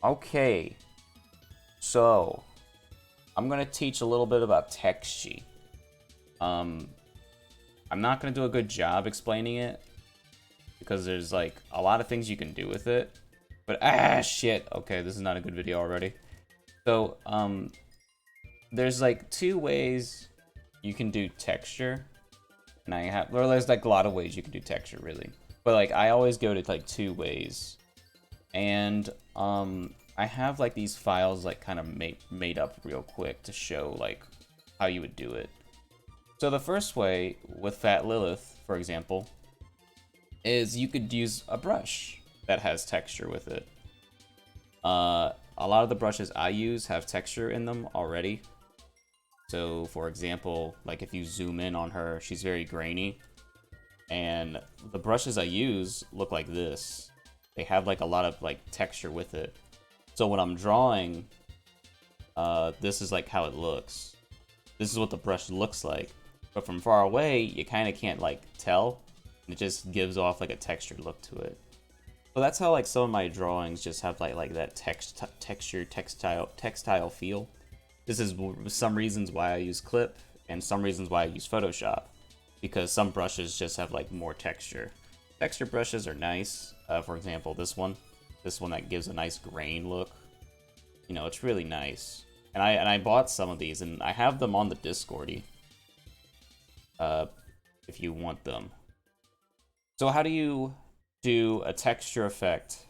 Okay, so I'm gonna teach a little bit about Texgy. Um, I'm not gonna do a good job explaining it because there's like a lot of things you can do with it. But shit. Okay, this is not a good video already. So there's like two ways you can do texture, and there's like a lot of ways you can do texture really. But like I always go to like two ways, and I have like these files like kind of made up real quick to show like how you would do it. So the first way with Fat Lilith, for example, is you could use a brush that has texture with it. A lot of the brushes I use have texture in them already. So for example, like if you zoom in on her, she's very grainy. And the brushes I use look like this. They have like a lot of like texture with it. So when I'm drawing, this is like how it looks. This is what the brush looks like. But from far away, you kind of can't like tell. It just gives off like a textured look to it. So that's how like some of my drawings just have like that textile feel. This is some reasons why I use Clip and some reasons why I use Photoshop, because some brushes just have like more texture. Texture brushes are nice. For example, this one that gives a nice grain look. You know, it's really nice. And I bought some of these, and I have them on the Discordy. If you want them. So how do you do a texture effect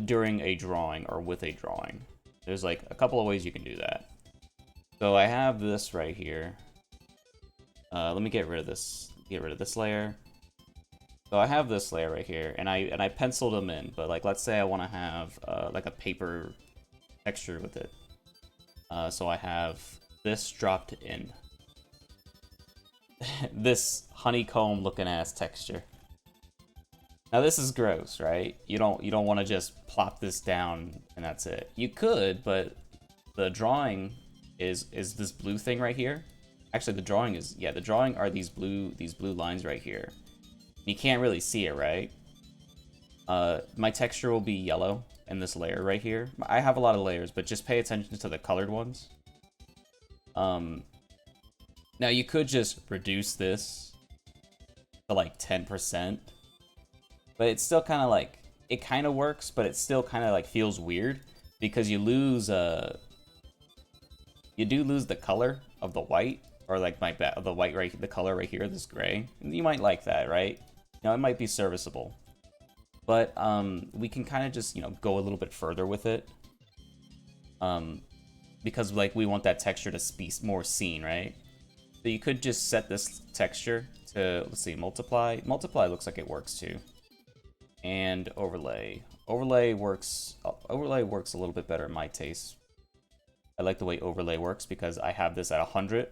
during a drawing or with a drawing? There's like a couple of ways you can do that. So I have this right here. Let me get rid of this. Get rid of this layer. So I have this layer right here, and I penciled them in. But like, let's say I want to have like a paper texture with it. So I have this dropped in. This honeycomb looking ass texture. Now this is gross, right? You don't want to just plop this down and that's it. You could, but the drawing is this blue thing right here. Actually, the drawing are these blue lines right here. You can't really see it, right? My texture will be yellow in this layer right here. I have a lot of layers, but just pay attention to the colored ones. Now you could just reduce this to like 10%, but it's still kind of like, it kind of works, but it still kind of like feels weird because you lose you do lose the color of the white, or like the white right, the color right here, this gray. You might like that, right? You know, it might be serviceable, but we can kind of just, you know, go a little bit further with it, because like we want that texture to be more seen, right? So you could just set this texture to, let's see, multiply. Multiply looks like it works too. And overlay. Overlay works a little bit better in my taste. I like the way overlay works because I have this at 100.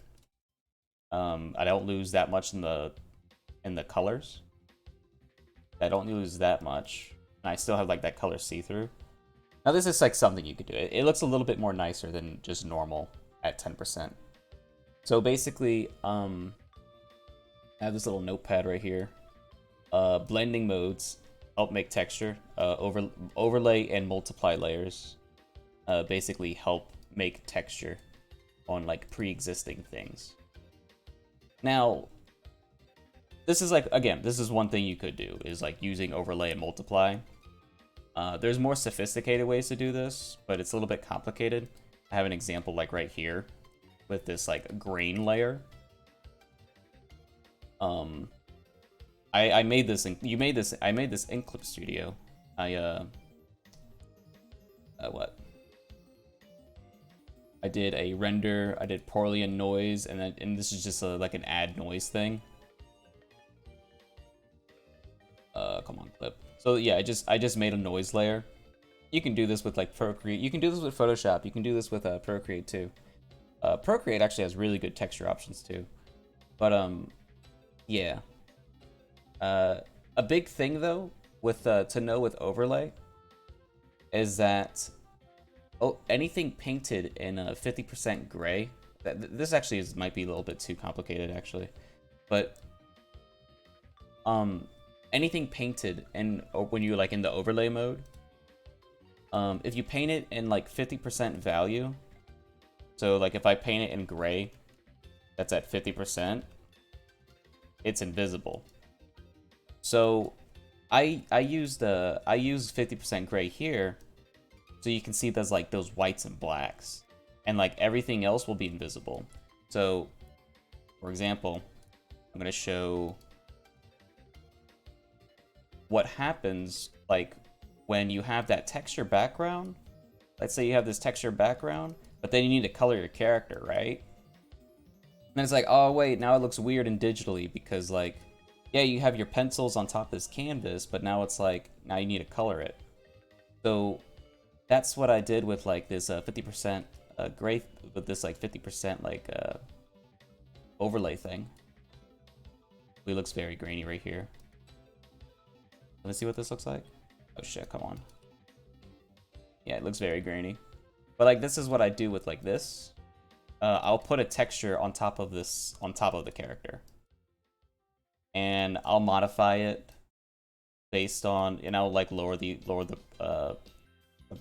I don't lose that much in the colors. I don't lose that much. And I still have like that color see-through. Now this is like something you could do. It looks a little bit more nicer than just normal at 10%. So basically, I have this little notepad right here. Blending modes help make texture. Overlay and multiply layers basically help make texture on like pre-existing things. Now, this is like, again, this is one thing you could do, is like using overlay and multiply. There's more sophisticated ways to do this, but it's a little bit complicated. I have an example like right here with this like grain layer. I made this in, I made this in Clip Studio. What? I did a render, I did poorly in noise, and this is just like an add noise thing. Come on, Clip. So yeah, I just made a noise layer. You can do this with like Procreate. You can do this with Photoshop. You can do this with Procreate too. Procreate actually has really good texture options too. But yeah. A big thing though with to know with overlay is that anything painted in a 50% gray. This actually might be a little bit too complicated actually, but anything painted when you're like in the overlay mode, If you paint it in like 50% value, so like if I paint it in gray, that's at 50%, it's invisible. So I use 50% gray here, so you can see there's like those whites and blacks, and like everything else will be invisible. So, for example, I'm gonna show what happens like when you have that texture background. Let's say you have this texture background, but then you need to color your character, right? And then it's like, oh wait, now it looks weird and digitally because like, yeah, you have your pencils on top of this canvas, but now it's like, now you need to color it. So that's what I did with like this 50% gray, with this like 50% like overlay thing. It looks very grainy right here. Let me see what this looks like. Oh shit, come on. Yeah, it looks very grainy. But like this is what I do with like this. I'll put a texture on top of this, on top of the character. And I'll modify it based on, and I'll like lower the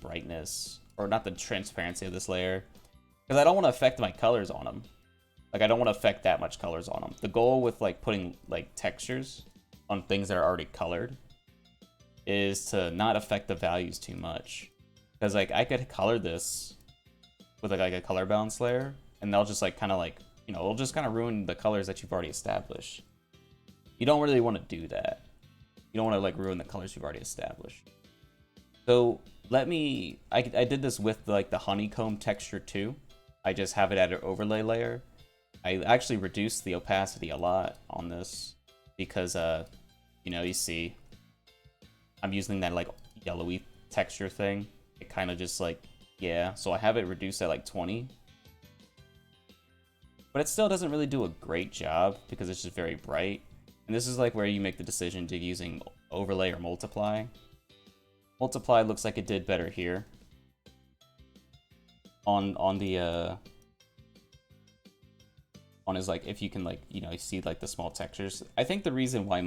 brightness, or not the transparency of this layer. Because I don't want to affect my colors on them. Like I don't want to affect that much colors on them. The goal with like putting like textures on things that are already colored is to not affect the values too much. Because like I could color this with like a color balance layer, and they'll just like kind of like, you know, it'll just kind of ruin the colors that you've already established. You don't really want to do that. You don't want to like ruin the colors you've already established. So let me, I did this with like the honeycomb texture too. I just have it at an overlay layer. I actually reduced the opacity a lot on this because, you know, you see, I'm using that like yellowy texture thing. It kind of just like, yeah, so I have it reduced at like 20. But it still doesn't really do a great job because it's just very bright. And this is like where you make the decision to using overlay or multiply. Multiply looks like it did better here. On his like, if you can like, you know, you see like the small textures. I think the reason why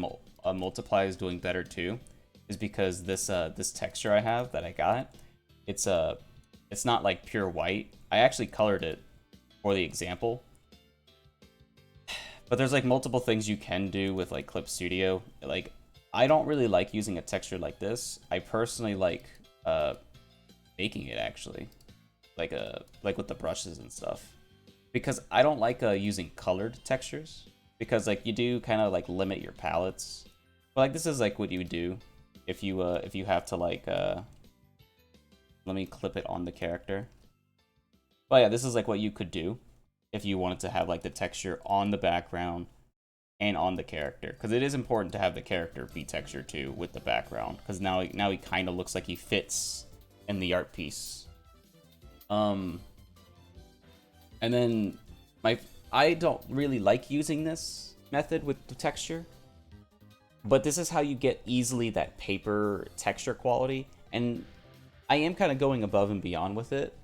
multiply is doing better too is because this this texture I have that I got, it's not like pure white. I actually colored it for the example. But there's like multiple things you can do with like Clip Studio. Like I don't really like using a texture like this. I personally like making it actually, like with the brushes and stuff, because I don't like using colored textures, because like you do kind of like limit your palettes. But like this is like what you would do if you have to like let me clip it on the character. But yeah, this is like what you could do if you wanted to have like the texture on the background and on the character, because it is important to have the character be textured too with the background, because now he kind of looks like he fits in the art piece. And then I don't really like using this method with the texture, but this is how you get easily that paper texture quality, and I am kind of going above and beyond with it.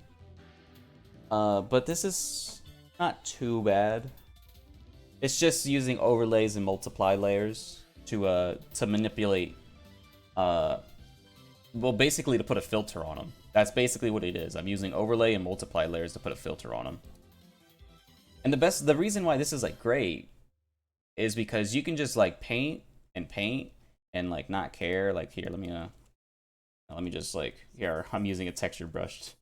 But this is not too bad. It's just using overlays and multiply layers to manipulate, well, basically to put a filter on them. That's basically what it is. I'm using overlay and multiply layers to put a filter on them. And the reason why this is like great is because you can just like paint and like not care. Like here, let me just like, here, I'm using a texture brush.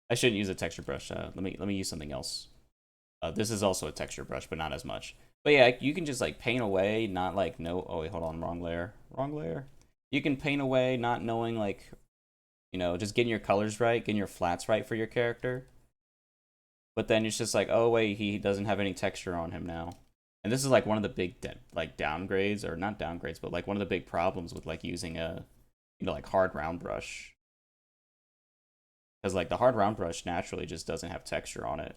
I shouldn't use a texture brush. Let me use something else. This is also a texture brush, but not as much. But yeah, you can just like paint away, not like no. Oh wait, hold on, wrong layer. You can paint away, not knowing like, you know, just getting your colors right, getting your flats right for your character. But then it's just like, oh wait, he doesn't have any texture on him now. And this is like one of the big like downgrades, or not downgrades, but like one of the big problems with like using a, you know, like hard round brush. Because like the hard round brush naturally just doesn't have texture on it.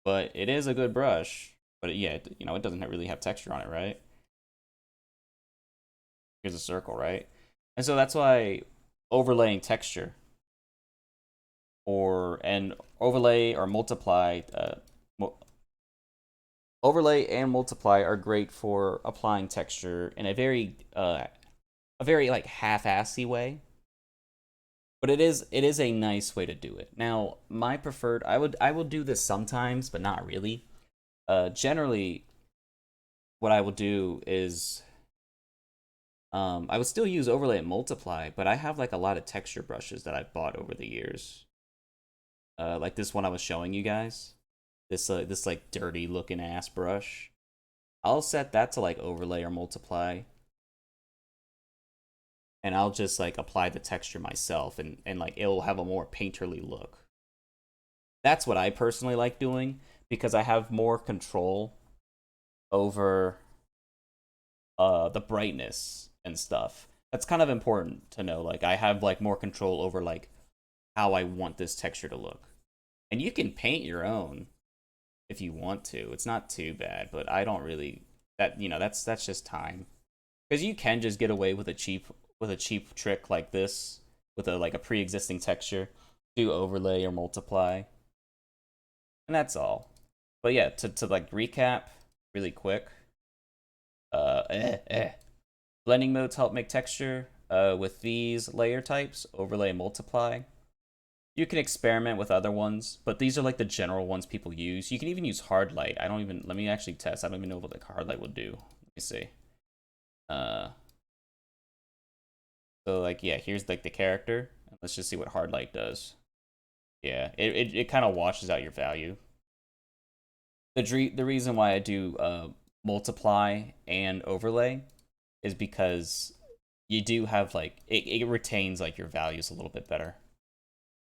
But it is a good brush. But yeah, you know, it doesn't really have texture on it, right? Here's a circle, right? And so that's why overlaying texture and overlay or multiply, overlay and multiply are great for applying texture in a very like half-assy way. But it is a nice way to do it. Now, my preferred, I will do this sometimes, but not really. Generally, what I will do is I would still use overlay and multiply, but I have like a lot of texture brushes that I've bought over the years. Like this one I was showing you guys. This like dirty looking ass brush. I'll set that to like overlay or multiply. And I'll just like apply the texture myself, and like it'll have a more painterly look. That's what I personally like doing because I have more control over the brightness and stuff. That's kind of important to know. Like I have like more control over like how I want this texture to look. And you can paint your own if you want to. It's not too bad, but I don't really that's just time. Cuz you can just get away with a cheap trick like this with a pre-existing texture, do overlay or multiply. And that's all. But yeah, to like recap really quick. Blending modes help make texture with these layer types, overlay and multiply. You can experiment with other ones, but these are like the general ones people use. You can even use hard light. Let me actually test. I don't even know what like hard light will do. Let me see. So like, yeah, here's like the character. Let's just see what hard light does. Yeah, it kind of washes out your value. The reason why I do multiply and overlay is because you do have like it retains like your values a little bit better.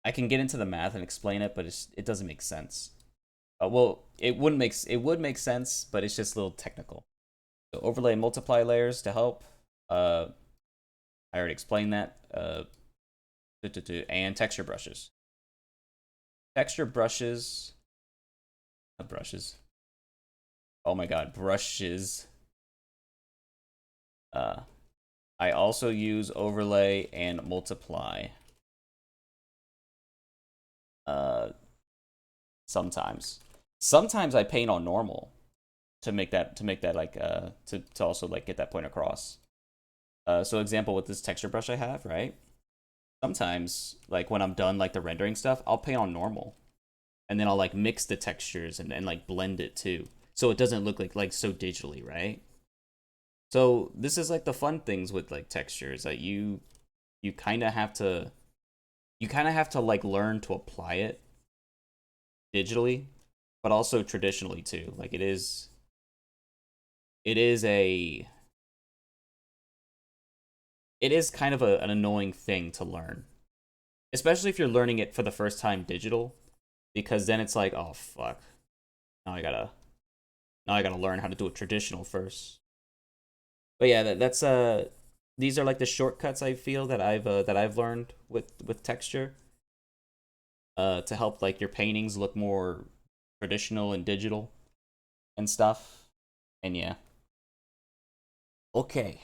I can get into the math and explain it, but it doesn't make sense. Well, it would make sense, but it's just a little technical. So overlay and multiply layers to help. I already explained that. And texture brushes. Texture brushes. Brushes. Oh my god, brushes. I also use overlay and multiply. Sometimes I paint on normal to make that like to also like get that point across. So example with this texture brush I have, right? Sometimes like when I'm done like the rendering stuff, I'll paint on normal. And then I'll like mix the textures and like blend it too. So it doesn't look like so digitally, right? So this is like the fun things with like textures that you kind of have to like learn to apply it digitally, but also traditionally too. Like it is a it is kind of an annoying thing to learn, especially if you're learning it for the first time digital, because then it's like, oh fuck, now I gotta learn how to do it traditional first. But yeah, that's these are like the shortcuts I feel that I've learned with texture to help like your paintings look more traditional and digital and stuff. And yeah. Okay.